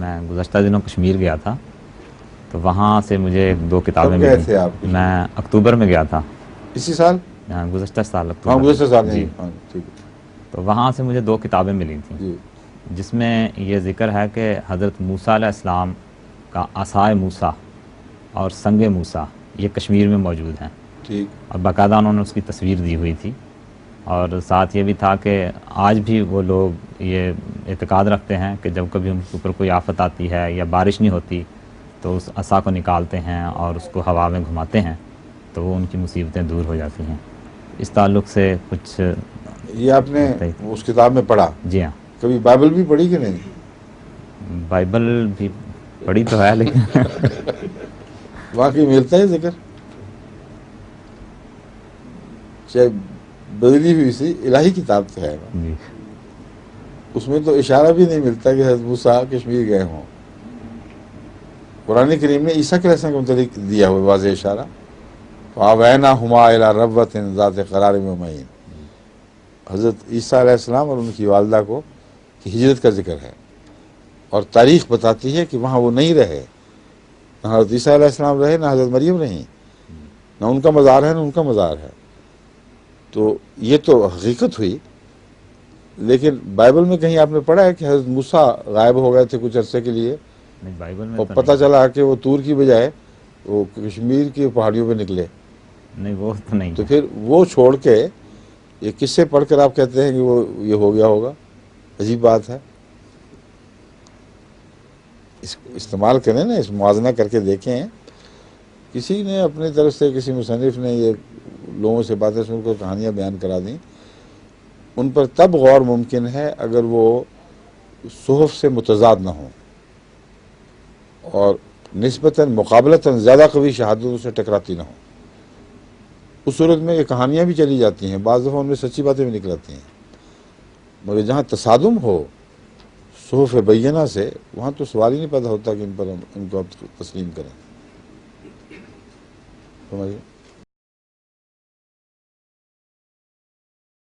میں گزشتہ دنوں کشمیر گیا تھا، تو وہاں سے مجھے 2 کتابیں کب گئے ملی. تھے آپ؟ میں اکتوبر میں گیا تھا. اسی سال؟ گزشتہ سال ہاں اکتوبر گزشتہ سال میں. نہیں، جی. ہاں ٹھیک ہے. تو وہاں سے مجھے 2 کتابیں ملی تھیں، جی جس میں یہ ذکر ہے کہ حضرت موسیٰ علیہ السلام کا عصائے موسیٰ اور سنگ موسیٰ یہ کشمیر میں موجود ہیں، ٹھیک. اور باقاعدہ انہوں نے اس کی تصویر دی ہوئی تھی. اور ساتھ یہ بھی تھا کہ آج بھی وہ لوگ یہ اعتقاد رکھتے ہیں کہ جب کبھی ان کے اوپر کوئی آفت آتی ہے یا بارش نہیں ہوتی تو اس عصا کو نکالتے ہیں اور اس کو ہوا میں گھماتے ہیں تو وہ ان کی مصیبتیں دور ہو جاتی ہیں. اس تعلق سے کچھ یہ آپ نے بتائی. اس کتاب میں پڑھا؟ جی ہاں. کبھی بائبل بھی پڑھی کہ نہیں؟ بائبل بھی پڑھی تو ہے لیکن واقعی ملتا ہے ذکر؟ چاہے بدلی ہوئی سی الہی کتاب تو ہے نا، جی. اس میں تو اشارہ بھی نہیں ملتا کہ حضرت موسیٰ کشمیر گئے ہوں. قرآن کریم نے عیسیٰ کے السلام کے متعلق دیا ہوا واضح اشارہ، فَأَوَيْنَاهُمَا إِلَىٰ رَبْوَةٍ ذَاتِ قَرَارٍ وَمَعِينٍ. حضرت عیسیٰ علیہ السلام اور ان کی والدہ کو کی ہجرت کا ذکر ہے، اور تاریخ بتاتی ہے کہ وہاں وہ نہیں رہے. نہ حضرت عیسیٰ علیہ السلام رہے، نہ حضرت مریم رہیں، نہ ان کا مزار ہے نہ ان کا مزار ہے. تو یہ تو حقیقت ہوئی. لیکن بائبل میں کہیں آپ نے پڑھا ہے کہ حضرت موسیٰ غائب ہو گئے تھے کچھ عرصے کے لیے، نہیں، بائبل میں اور تو پتہ نہیں. چلا کہ وہ طور کی بجائے وہ کشمیر کی پہاڑیوں پہ نکلے؟ نہیں، وہ تو نہیں تو ہے. پھر وہ چھوڑ کے یہ قصے پڑھ کر آپ کہتے ہیں کہ وہ یہ ہو گیا ہوگا؟ عجیب بات ہے. اس استعمال کریں نا، اس موازنہ کر کے دیکھیں. کسی نے اپنی طرف سے، کسی مصنف نے یہ لوگوں سے باتیں سن کر کہانیاں بیان کرا دیں، ان پر تب غور ممکن ہے اگر وہ صحف سے متضاد نہ ہوں اور نسبتاً مقابلتاً زیادہ قوی شہادتوں سے ٹکراتی نہ ہوں. اس صورت میں یہ کہانیاں بھی چلی جاتی ہیں، بعض دفعہ ان میں سچی باتیں بھی نکلتی ہیں. مگر جہاں تصادم ہو صحف بینہ سے، وہاں تو سوال ہی نہیں پیدا ہوتا کہ ان کو آپ تسلیم کریں. سمجھے؟